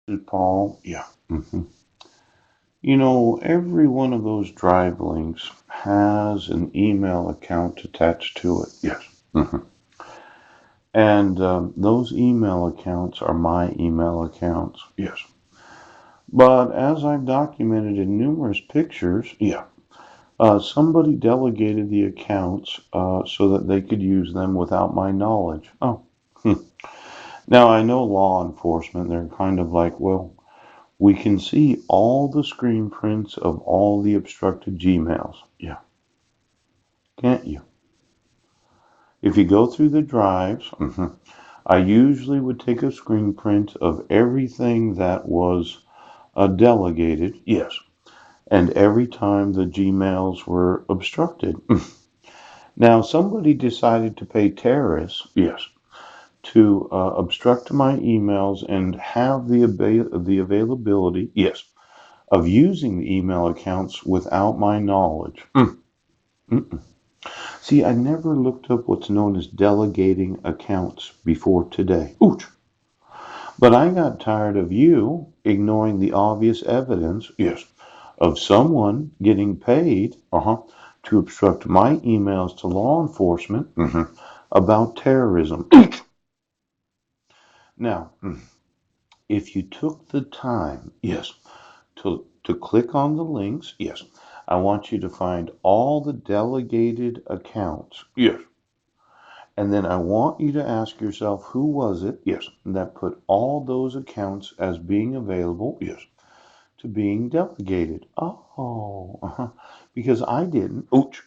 This is Paul. Yeah. You know, every one of those drive links has an email account attached to it. Yes. hmm And those email accounts are my email accounts. Yes. But as I've documented in numerous pictures, yeah, somebody delegated the accounts so that they could use them without my knowledge. Oh. Hmm. Now, I know law enforcement, they're kind of like, well, we can see all the screen prints of all the obstructed Gmails. Yeah, can't you? If you go through the drives, I usually would take a screen print of everything that was delegated. Yes. And every time the Gmails were obstructed. Now, somebody decided to pay terrorists. Yes. To obstruct my emails and have the availability. Yes. Of using the email accounts without my knowledge. Mm-mm. See, I never looked up what's known as delegating accounts before today. Ouch. But I got tired of you ignoring the obvious evidence, yes, of someone getting paid, to obstruct my emails to law enforcement about terrorism. Now, if you took the time, yes, to click on the links, yes, I want you to find all the delegated accounts, yes, and then I want you to ask yourself, who was it, yes, that put all those accounts as being available, yes, to being delegated. Because I didn't. Ouch.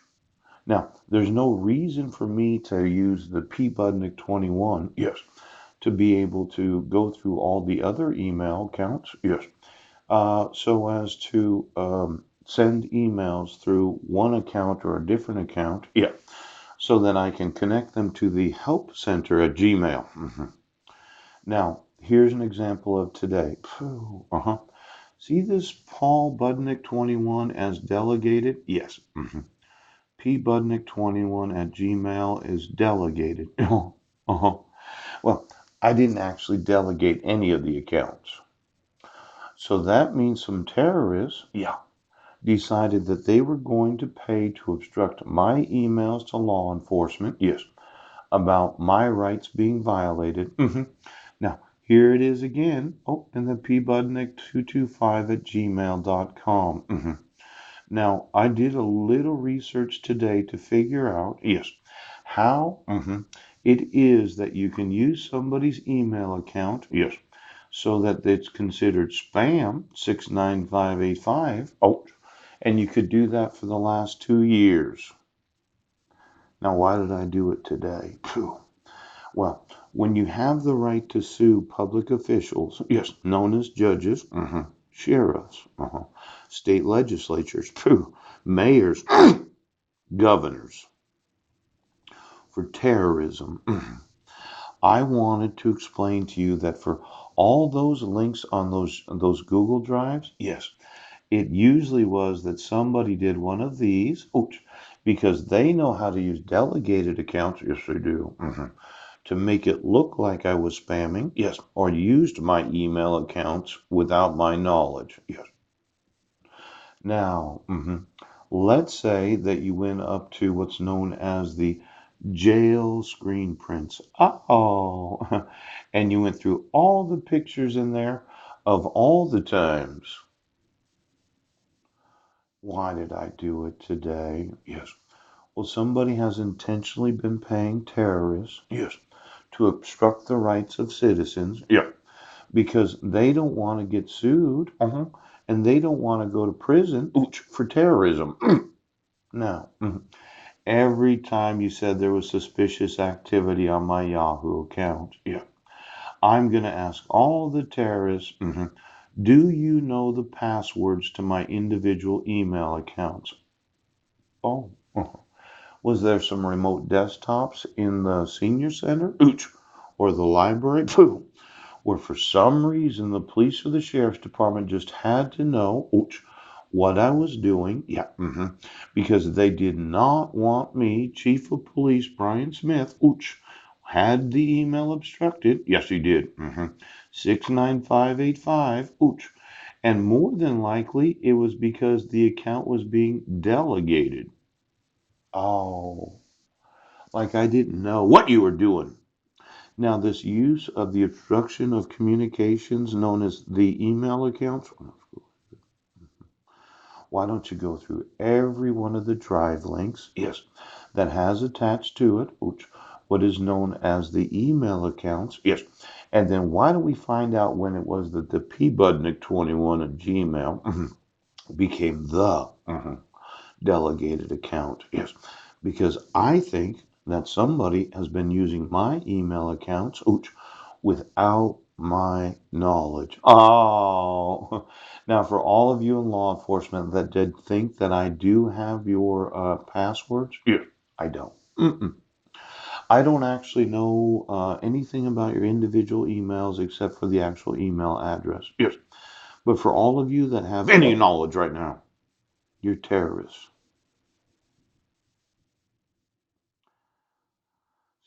Now, there's no reason for me to use the P. Budnick 21, yes, to be able to go through all the other email accounts, yes, so as to send emails through one account or a different account, yeah, so that I can connect them to the help center at Gmail. Now, here's an example of today. See this Paul Budnick 21 as delegated? Yes. P Budnick 21 at Gmail is delegated. Well, I didn't actually delegate any of the accounts. So that means some terrorists, yeah, decided that they were going to pay to obstruct my emails to law enforcement, yes, about my rights being violated. Now, here it is again. Oh, and the pbudnick225 at gmail.com. Now, I did a little research today to figure out, yes, how it is that you can use somebody's email account, yes, so that it's considered spam 69585. Oh, and you could do that for the last 2 years. Now, why did I do it today? Well, when you have the right to sue public officials, yes, known as judges, sheriffs, state legislatures, mayors, governors, for terrorism, I wanted to explain to you that for all those links on those Google Drives, yes, it usually was that somebody did one of these, because they know how to use delegated accounts. Yes, they do. To make it look like I was spamming, yes, or used my email accounts without my knowledge, yes. Now, let's say that you went up to what's known as the jail screen prints. And you went through all the pictures in there of all the times. Why did I do it today? Yes. Well, somebody has intentionally been paying terrorists, yes, to obstruct the rights of citizens, yeah, because they don't want to get sued, and they don't want to go to prison for terrorism. Now, every time you said there was suspicious activity on my Yahoo account, yeah, I'm going to ask all the terrorists, do you know the passwords to my individual email accounts? Oh, was there some remote desktops in the senior center? Or the library? Where for some reason the police or the sheriff's department just had to know what I was doing. Yeah, because they did not want me, Chief of Police Brian Smith, had the email obstructed. Yes, he did. 69585. Ouch. And more than likely, it was because the account was being delegated. Oh, like I didn't know what you were doing. Now, this use of the obstruction of communications known as the email accounts, why don't you go through every one of the drive links, yes, that has attached to it, which what is known as the email accounts, yes, and then why don't we find out when it was that the pbudnick21 at Gmail became the delegated account, yes, because I think that somebody has been using my email accounts, without my knowledge. Oh, now for all of you in law enforcement that did think that I do have your passwords, yes, I don't. Mm-mm. I don't actually know anything about your individual emails except for the actual email address. Yes, but for all of you that have any knowledge right now, you're terrorists.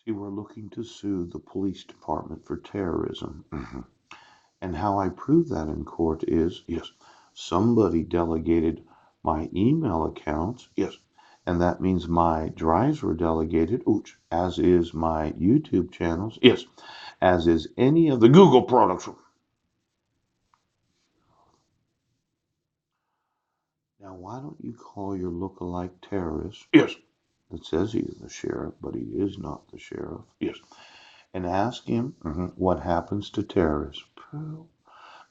See, we're looking to sue the police department for terrorism. And how I prove that in court is, yes, somebody delegated my email accounts, yes, and that means my drives were delegated, as is my YouTube channels, yes, as is any of the Google products. Now, why don't you call your look-alike terrorist, yes, that says he's the sheriff, but he is not the sheriff, yes, and ask him what happens to terrorists?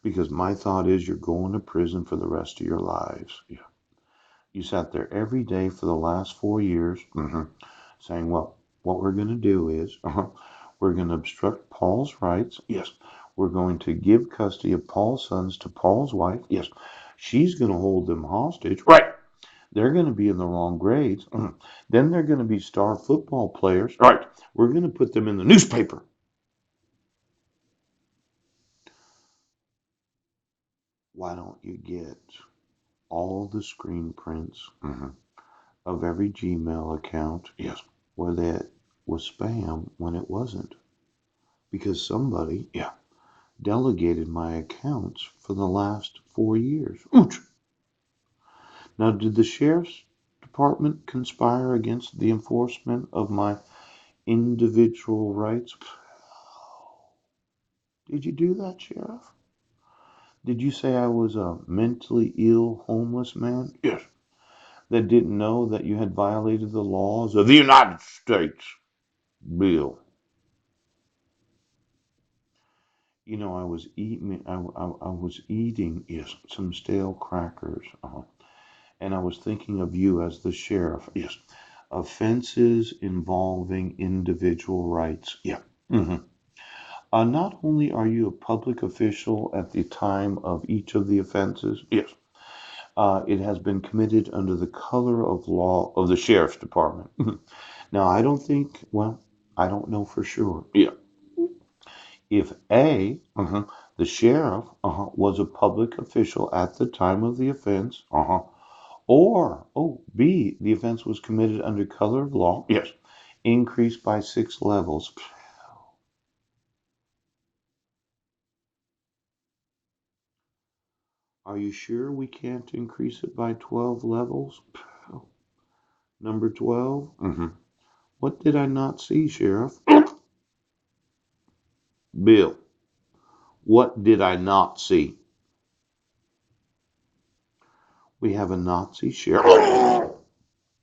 Because my thought is you're going to prison for the rest of your lives. Yeah. You sat there every day for the last 4 years saying, well, what we're going to do is we're going to obstruct Paul's rights. Yes. We're going to give custody of Paul's sons to Paul's wife. Yes. She's going to hold them hostage. Right. They're going to be in the wrong grades. Then they're going to be star football players. Right. We're going to put them in the newspaper. Why don't you get all the screen prints of every Gmail account, yes, where that was spam when it wasn't? Because somebody, delegated my accounts for the last 4 years. Ouch! Now, did the sheriff's department conspire against the enforcement of my individual rights? Did you do that, Sheriff? Did you say I was a mentally ill homeless man? Yes. That didn't know that you had violated the laws of the United States, Bill? You know, I was eating, yes, some stale crackers, and I was thinking of you as the sheriff. Yes, offenses involving individual rights. Yeah. Not only are you a public official at the time of each of the offenses, yes, it has been committed under the color of law of the sheriff's department. Now, I don't think, well, I don't know for sure. Yeah. If the sheriff, was a public official at the time of the offense, or, B, the offense was committed under color of law, yes, increased by 6 levels. Are you sure we can't increase it by 12 levels? Number 12? What did I not see, Sheriff? Bill, what did I not see? We have a Nazi sheriff.